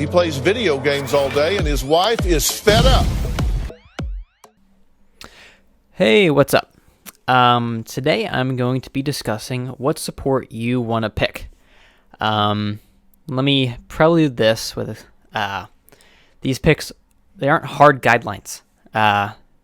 He plays video games all day, and his wife is fed up. Hey, what's up? Today I'm going to be discussing what support you want to pick. Let me prelude this with these picks. They aren't hard guidelines.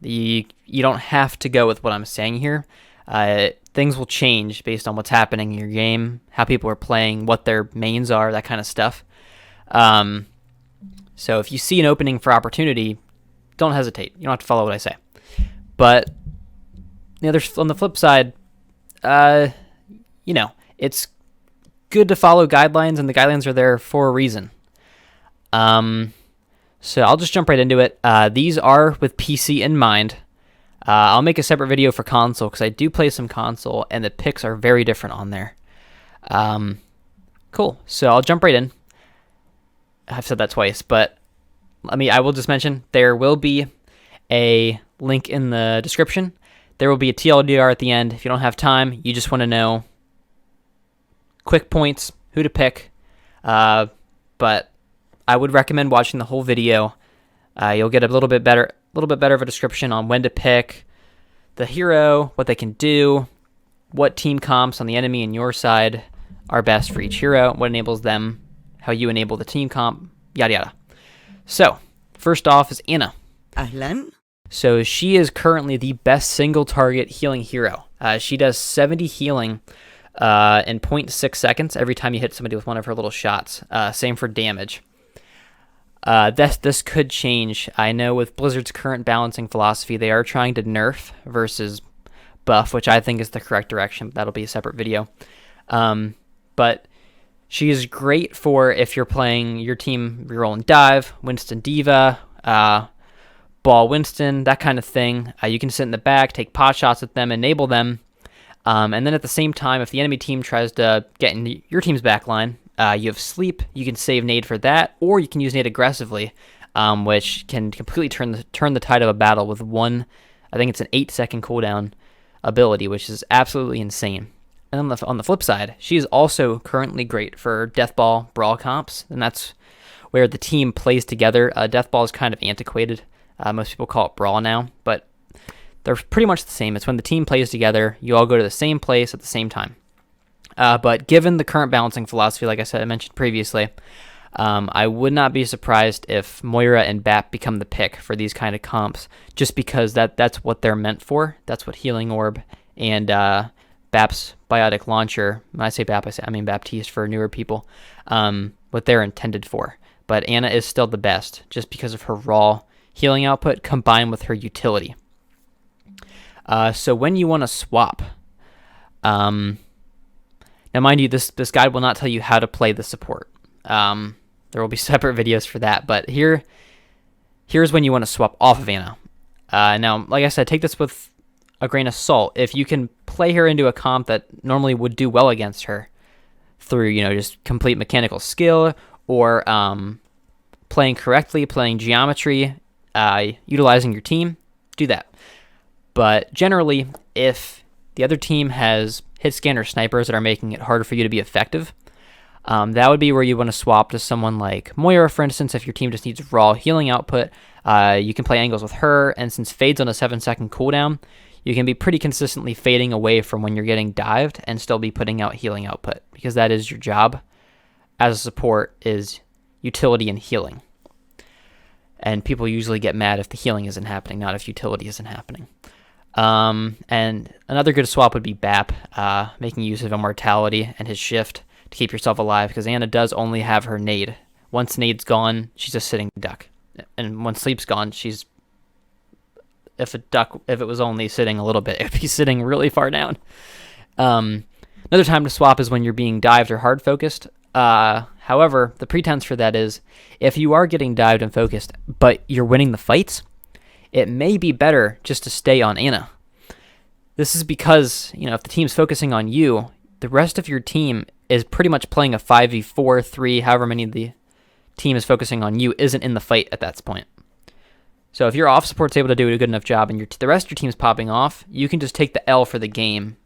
You don't have to go with what I'm saying here. Things will change based on what's happening in your game, how people are playing, what their mains are, that kind of stuff. So if you see an opening for opportunity, don't hesitate. You don't have to follow what I say. But on the flip side, it's good to follow guidelines, and the guidelines are there for a reason. So I'll just jump right into it. These are with PC in mind. I'll make a separate video for console because I do play some console, and the picks are very different on there. Cool. So I'll jump right in. I've said that twice, but I will just mention there will be a link in the description. There will be a TLDR at the end. If you don't have time, you just want to know quick points, who to pick. But I would recommend watching the whole video. You'll get a little bit better of a description on when to pick the hero, what they can do, what team comps on the enemy and your side are best for each hero, what enables them, how you enable the team comp, yada yada. So, first off is Anna. Ahlan. So she is currently the best single target healing hero. She does 70 healing in 0.6 seconds every time you hit somebody with one of her little shots. Same for damage. This could change. I know with Blizzard's current balancing philosophy, they are trying to nerf versus buff, which I think is the correct direction. That'll be a separate video. But she is great for if you're playing your team reroll and dive, Winston Diva, Ball Winston, that kind of thing. You can sit in the back, take pot shots at them, enable them. And then at the same time, if the enemy team tries to get in your team's back line, you have sleep, you can save nade for that, or you can use nade aggressively, which can completely turn the tide of a battle with I think it's an 8-second cooldown ability, which is absolutely insane. And on the flip side, she is also currently great for Deathball Brawl comps, and that's where the team plays together. Deathball is kind of antiquated. Most people call it Brawl now, but they're pretty much the same. It's when the team plays together, you all go to the same place at the same time. But given the current balancing philosophy, like I mentioned previously, I would not be surprised if Moira and BAP become the pick for these kind of comps, just because that's what they're meant for. That's what Healing Orb and BAP's Biotic Launcher, when I say BAP, I mean Baptiste for newer people, what they're intended for. But Anna is still the best, just because of her raw healing output combined with her utility. So when you want to swap, now, mind you, this guide will not tell you how to play the support. There will be separate videos for that, but here's when you want to swap off of Anna. Now, like I said, take this with a grain of salt. If you can play her into a comp that normally would do well against her through, just complete mechanical skill or playing correctly, playing geometry, utilizing your team, do that. But generally, if the other team has hit scanner snipers that are making it harder for you to be effective, that would be where you want to swap to someone like Moira, for instance. If your team just needs raw healing output, you can play angles with her, and since Fade's on a 7-second cooldown, you can be pretty consistently fading away from when you're getting dived and still be putting out healing output, because that is your job as a support, is utility and healing. And people usually get mad if the healing isn't happening, not if utility isn't happening. And another good swap would be BAP, making use of Immortality and his shift to keep yourself alive, because Anna does only have her nade. Once nade's gone, she's a sitting duck. And once sleep's gone, if it was only sitting a little bit, it would be sitting really far down. Another time to swap is when you're being dived or hard focused. However, the pretense for that is if you are getting dived and focused, but you're winning the fights, it may be better just to stay on Anna. This is because, if the team's focusing on you, the rest of your team is pretty much playing a 5v4, 3, however many the team is focusing on you isn't in the fight at that point. So if your off support's able to do a good enough job and the rest of your team's popping off, you can just take the L for the game,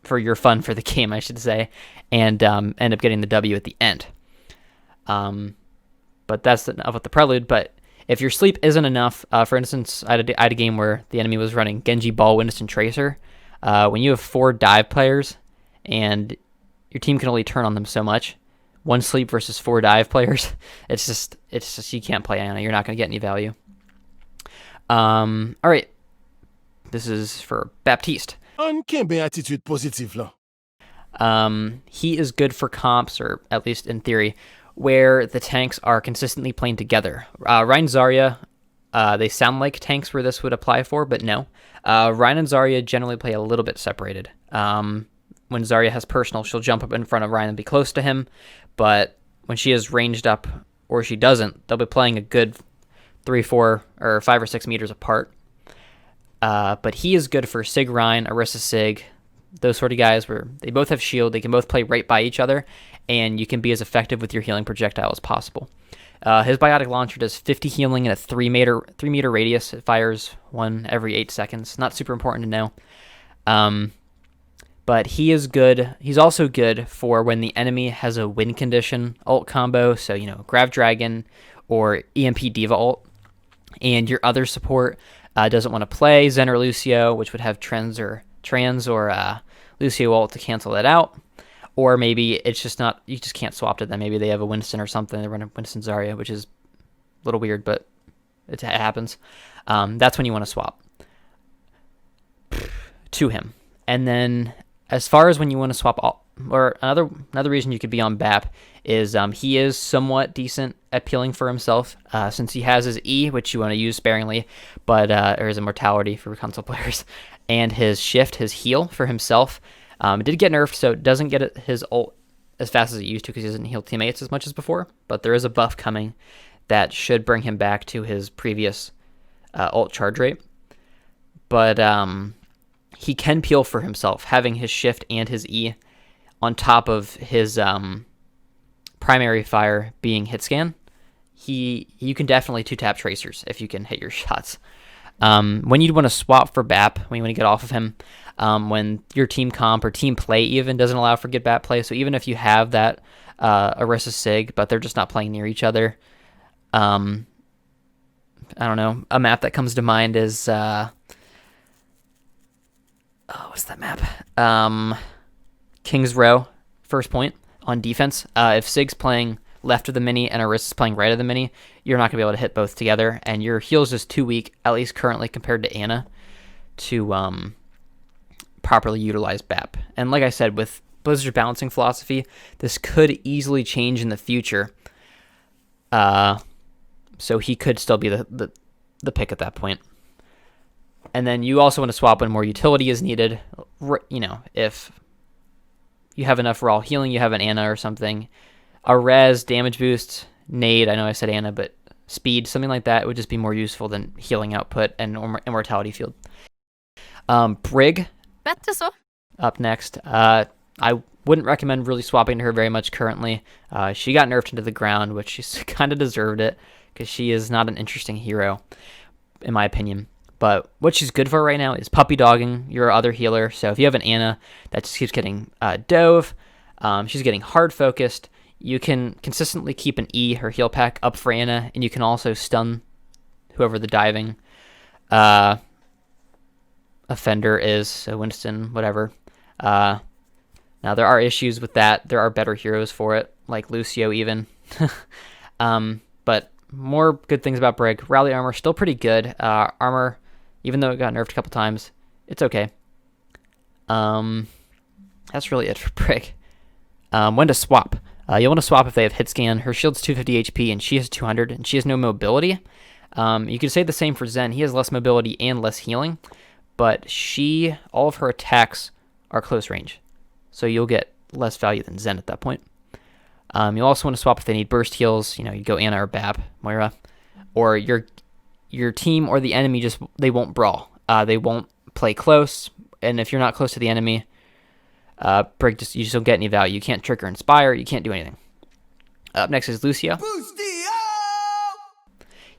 for your fun for the game, I should say, and end up getting the W at the end. but that's enough with the prelude. But if your sleep isn't enough, for instance, I had a game where the enemy was running Genji, Ball, Winston, Tracer. When you have 4 dive players and your team can only turn on them so much, 1 sleep versus 4 dive players, it's just you can't play Ana. You're not going to get any value. All right, this is for Baptiste. Attitude positive là. He is good for comps, or at least in theory, where the tanks are consistently playing together. Ryan, Zarya, they sound like tanks where this would apply for, but no. Ryan and Zarya generally play a little bit separated. When Zarya has personal, she'll jump up in front of Ryan and be close to him, but when she is ranged up, or she doesn't, they'll be playing a good 3, 4, or 5 or 6 meters apart. But he is good for Sig Ryan, Orisa Sig, those sort of guys where they both have shield, they can both play right by each other, and you can be as effective with your healing projectile as possible. His biotic launcher does 50 healing in a 3 meter radius. It fires 1 every 8 seconds. Not super important to know. But he is good. He's also good for when the enemy has a win condition ult combo. So, Grav Dragon or EMP Diva ult. And your other support doesn't want to play Zen or Lucio, which would have Trans or Lucio ult to cancel it out. Or maybe it's just not, you just can't swap to them. Maybe they have a Winston or something. They run a Winston Zarya, which is a little weird, but it happens. That's when you want to swap to him. And then as far as when you want to swap, or another reason you could be on BAP is he is somewhat decent at peeling for himself, since he has his E, which you want to use sparingly, but or his immortality for console players, and his shift, his heal for himself. It did get nerfed, so it doesn't get his ult as fast as it used to because he doesn't heal teammates as much as before, but there is a buff coming that should bring him back to his previous ult charge rate. But he can peel for himself, having his shift and his E on top of his primary fire being hit scan. You can definitely 2-tap tracers if you can hit your shots. When you'd want to swap for BAP, when you want to get off of him, when your team comp or team play even doesn't allow for get BAP play, so even if you have that Orisa Sig, but they're just not playing near each other, I don't know, a map that comes to mind is, what's that map? King's Row, first point on defense. If Sig's playing left of the mini and Orisa's playing right of the mini, you're not going to be able to hit both together, and your heal's just too weak, at least currently compared to Ana, to properly utilize BAP. And like I said, with Blizzard's balancing philosophy, this could easily change in the future. So he could still be the pick at that point. And then you also want to swap when more utility is needed. If you have enough raw healing, you have an Ana or something. A res, damage boost, nade, I know I said Ana, but speed, something like that would just be more useful than healing output and immortality field. Brig, up next. I wouldn't recommend really swapping to her very much currently. She got nerfed into the ground, which she's kind of deserved it, because she is not an interesting hero, in my opinion. But what she's good for right now is puppy dogging your other healer. So if you have an Ana that just keeps getting dove, she's getting hard focused, you can consistently keep an E, her heal pack, up for Ana, and you can also stun whoever the diving offender is, so Winston, whatever. Now, there are issues with that. There are better heroes for it, like Lucio even. But more good things about Brig. Rally armor, still pretty good. Armor, even though it got nerfed a couple times, it's okay. That's really it for Brig. When to swap. You'll want to swap if they have hit scan. Her shield's 250 HP and she has 200, and she has no mobility. You could say the same for Zen. He has less mobility and less healing, but all of her attacks are close range, so you'll get less value than Zen at that point. You'll also want to swap if they need burst heals. You go Ana or Bap, Moira, or your team or the enemy they won't brawl. They won't play close, and if you're not close to the enemy, Brig you just don't get any value. You can't trigger Inspire. You can't do anything. Up next is Lucio.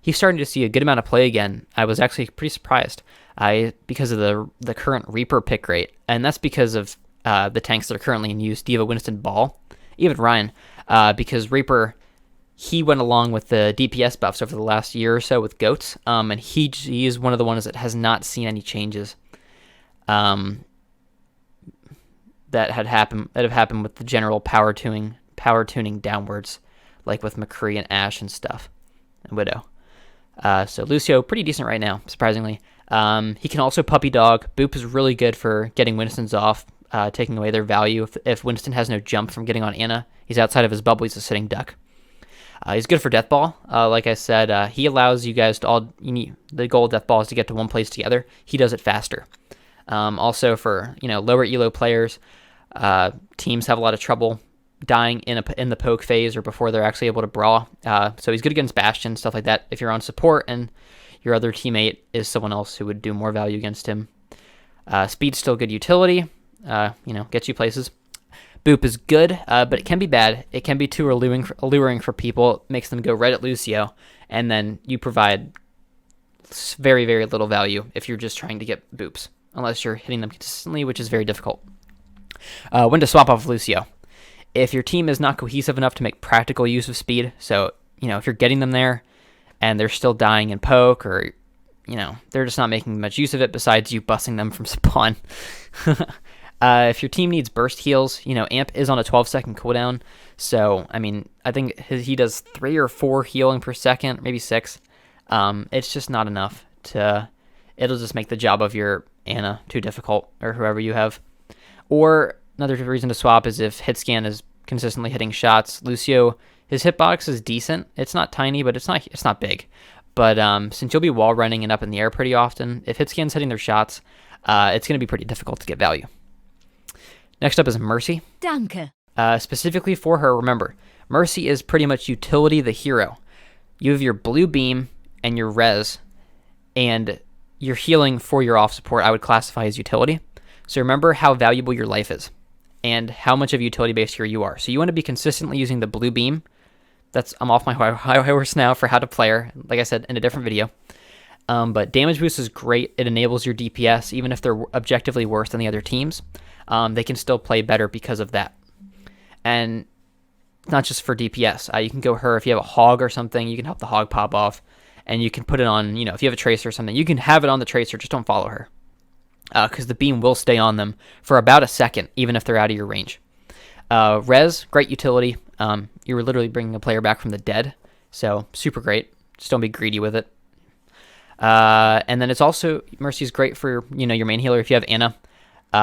He's starting to see a good amount of play again. I was actually pretty surprised because of the current Reaper pick rate, and that's because of the tanks that are currently in use, Diva, Winston, Ball, even Ryan, because Reaper he went along with the DPS buffs over the last year or so with goats, and he is one of the ones that has not seen any changes that have happened with the general power tuning downwards, like with McCree and Ashe and stuff, and Widow. So Lucio, pretty decent right now, surprisingly. He can also puppy dog. Boop is really good for getting Winston's off, taking away their value. If Winston has no jump from getting on Ana, he's outside of his bubble, he's a sitting duck. He's good for Deathball. Like I said, he allows you guys to all... the goal of Deathball is to get to one place together. He does it faster. Also for lower elo players, teams have a lot of trouble dying in the poke phase or before they're actually able to brawl. So he's good against Bastion, stuff like that. If you're on support and your other teammate is someone else who would do more value against him. Speed's still good utility. Gets you places. Boop is good, but it can be bad. It can be too alluring for people. It makes them go right at Lucio, and then you provide very, very little value if you're just trying to get boops, unless you're hitting them consistently, which is very difficult. When to swap off Lucio. If your team is not cohesive enough to make practical use of speed, so, if you're getting them there and they're still dying in poke, or, they're just not making much use of it besides you busting them from spawn. If your team needs burst heals, Amp is on a 12-second cooldown, so, I think he does 3 or 4 healing per second, maybe 6. It's just not enough it'll just make the job of your Ana too difficult, or whoever you have. Or another reason to swap is if Hitscan is consistently hitting shots. Lucio, his hitbox is decent. It's not tiny, but it's not big. But since you'll be wall running and up in the air pretty often, if Hitscan's hitting their shots, it's going to be pretty difficult to get value. Next up is Mercy. Danke. Specifically for her, remember, Mercy is pretty much utility the hero. You have your blue beam and your res, and your healing for your off support I would classify as utility. So remember how valuable your life is and how much of a utility-based hero you are. So you want to be consistently using the blue beam. I'm off my high horse now for how to play her, like I said in a different video. But damage boost is great. It enables your DPS, even if they're objectively worse than the other teams. They can still play better because of that. And not just for DPS. You can go her if you have a hog or something. You can help the hog pop off. And you can put it on, if you have a tracer or something, you can have it on the tracer. Just don't follow her. Because the beam will stay on them for about a second, even if they're out of your range. Res, great utility. You were literally bringing a player back from the dead. So super great. Just don't be greedy with it. And then it's also, Mercy's great for, your main healer if you have Ana.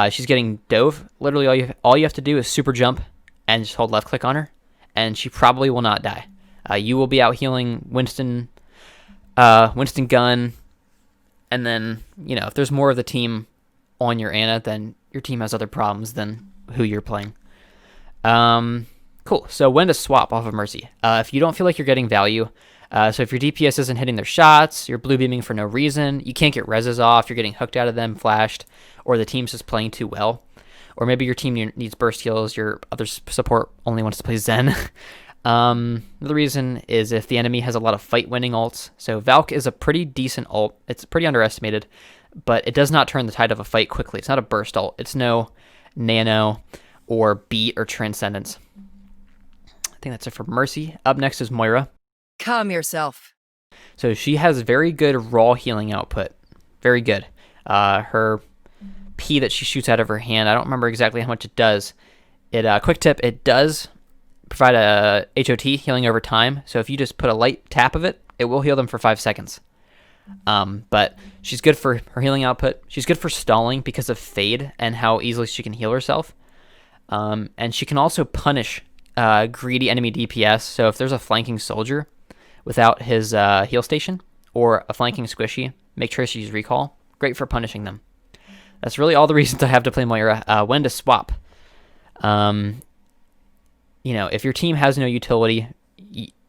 She's getting dove. Literally all you have to do is super jump and just hold left click on her, and she probably will not die. You will be out healing Winston Gun, and then, if there's more of the team on your Ana, then your team has other problems than who you're playing. Cool. So when to swap off of Mercy? If you don't feel like you're getting value, so if your DPS isn't hitting their shots, you're blue beaming for no reason, you can't get reses off, you're getting hooked out of them, flashed, or the team's just playing too well, or maybe your team needs burst heals, your other support only wants to play Zen. The reason is if the enemy has a lot of fight-winning ults. So Valk is a pretty decent ult. It's pretty underestimated, but it does not turn the tide of a fight quickly. It's not a burst ult. It's no Nano or Beat or Transcendence. I think that's it for Mercy. Up next is Moira. Calm yourself. So she has very good raw healing output. Very good. Her P that she shoots out of her hand, I don't remember exactly how much it does. Quick tip, it does provide a HOT, healing over time. So if you just put a light tap of it, it will heal them for 5 seconds. But she's good for her healing output. She's good for stalling because of Fade and how easily she can heal herself. And she can also punish greedy enemy DPS. So if there's a flanking soldier without his heal station or a flanking squishy, make sure she use recall. Great for punishing them. That's really all the reasons I have to play Moira. When to swap? If your team has no utility,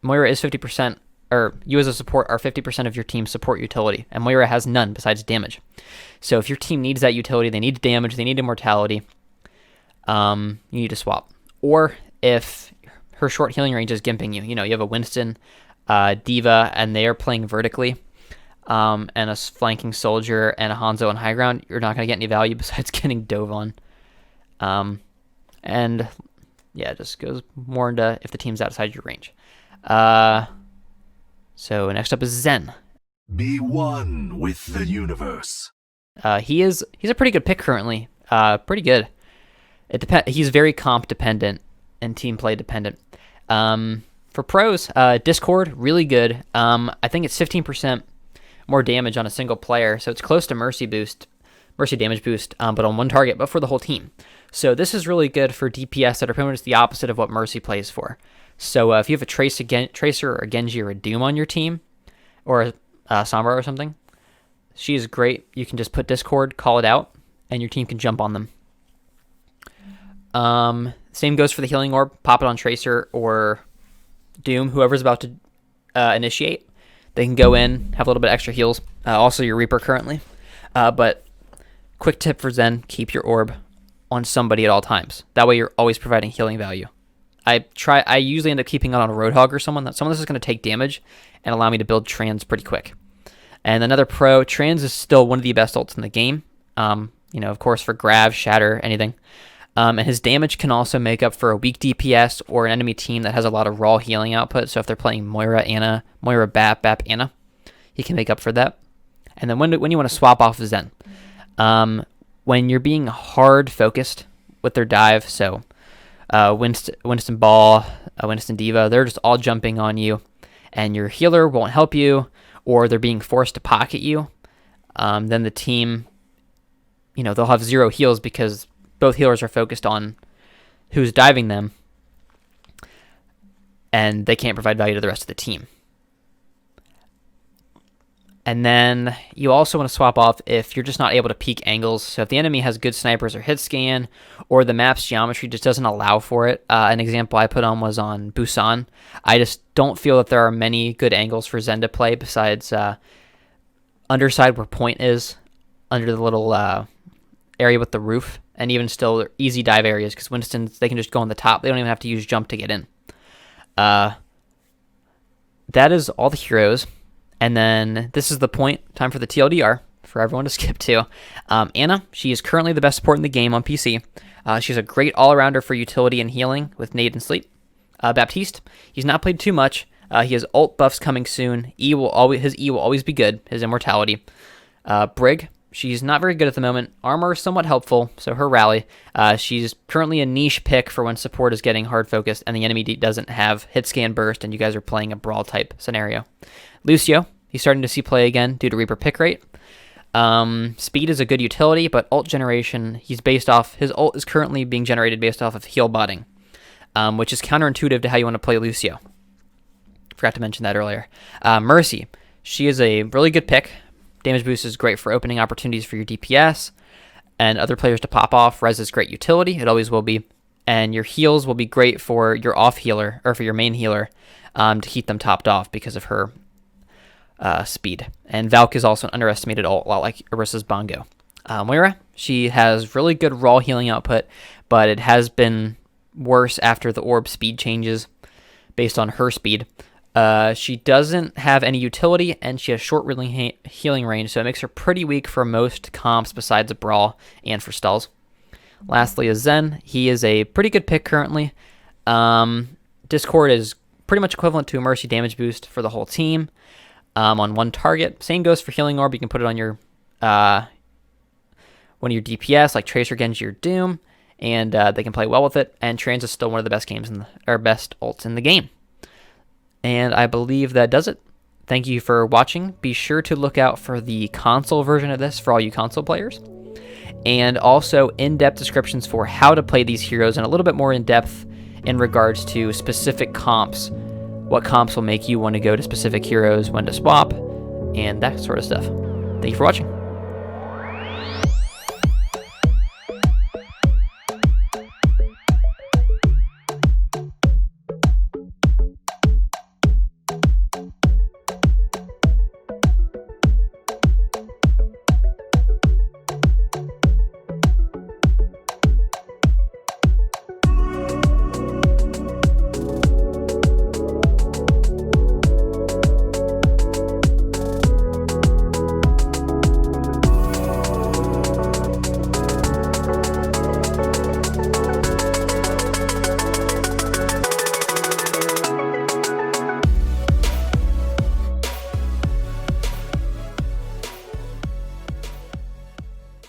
Moira is 50%, or you as a support are 50% of your team's support utility, and Moira has none besides damage. So if your team needs that utility, they need damage, they need immortality, you need to swap. Or if her short healing range is gimping you, you have a Winston, Diva, and they are playing vertically, and a flanking soldier and a Hanzo on high ground, you're not going to get any value besides getting dove on. And yeah, it just goes more into if the team's outside your range. So next up is Zen. Be one with the universe. He's a pretty good pick currently. Pretty good. He's very comp dependent and team play dependent. For pros, Discord, really good. I think it's 15% more damage on a single player, so it's close to mercy damage boost, but on one target, but for the whole team. So this is really good for DPS that are pretty much the opposite of what mercy plays for. So if you have a Tracer or a Genji or a Doom on your team, or a Sombra or something, she is great. You can just put Discord, call it out, and your team can jump on them. Same goes for the healing orb. Pop it on Tracer or Doom, whoever's about to initiate. They can go in, have a little bit extra heals. Also your Reaper currently. But quick tip for Zen, keep your orb on somebody at all times. That way you're always providing healing value. I usually end up keeping it on a Roadhog or someone that's going to take damage and allow me to build Trans pretty quick. And another pro, Trans is still one of the best ults in the game. Of course, for Grav, Shatter, anything. And his damage can also make up for a weak DPS or an enemy team that has a lot of raw healing output. So if they're playing Moira, Ana, Moira, Bap, Ana, he can make up for that. And then when you want to swap off Zen, when you're being hard focused with their dive, so Winston Ball, Winston Diva, they're just all jumping on you, and your healer won't help you, or they're being forced to pocket you. Then the team, they'll have 0 heals because both healers are focused on who's diving them, and they can't provide value to the rest of the team. And then you also want to swap off if you're just not able to peek angles. So if the enemy has good snipers or hit scan, or the map's geometry just doesn't allow for it. An example I put on was on Busan. I just don't feel that there are many good angles for Zen to play besides underside where point is, under the little area with the roof, and even still they're easy dive areas because Winston's, they can just go on the top. They don't even have to use jump to get in. That is all the heroes. And then this is the point, time for the TLDR, for everyone to skip to. Ana, she is currently the best support in the game on PC. She's a great all-arounder for utility and healing with Nade and Sleep. Baptiste, he's not played too much. He has ult buffs coming soon. His E will always be good, his immortality. Brig, she's not very good at the moment. Armor is somewhat helpful, so her rally. She's currently a niche pick for when support is getting hard focused and the enemy doesn't have hit scan burst and you guys are playing a brawl type scenario. Lucio, he's starting to see play again due to Reaper pick rate. Speed is a good utility, but ult generation, his ult is currently being generated based off of heal botting, which is counterintuitive to how you want to play Lucio. Forgot to mention that earlier. Mercy, she is a really good pick. Damage boost is great for opening opportunities for your DPS and other players to pop off. Res is great utility, it always will be. And your heals will be great for your off healer, or for your main healer, to keep them topped off because of her speed. And Valk is also an underestimated ult, a lot like Orissa's Bongo. Moira, she has really good raw healing output, but it has been worse after the orb speed changes based on her speed. She doesn't have any utility, and she has short healing range, so it makes her pretty weak for most comps besides a Brawl and for stalls. Lastly is Zen. He is a pretty good pick currently. Discord is pretty much equivalent to a Mercy damage boost for the whole team. On one target. Same goes for Healing Orb. You can put it on your one of your DPS, like Tracer, Genji, or Doom, and they can play well with it. And Trans is still one of the best best ults in the game. And I believe that does it. Thank you for watching. Be sure to look out for the console version of this for all you console players, and also in-depth descriptions for how to play these heroes, and a little bit more in-depth in regards to specific comps. What comps will make you want to go to specific heroes, when to swap, and that sort of stuff. Thank you for watching.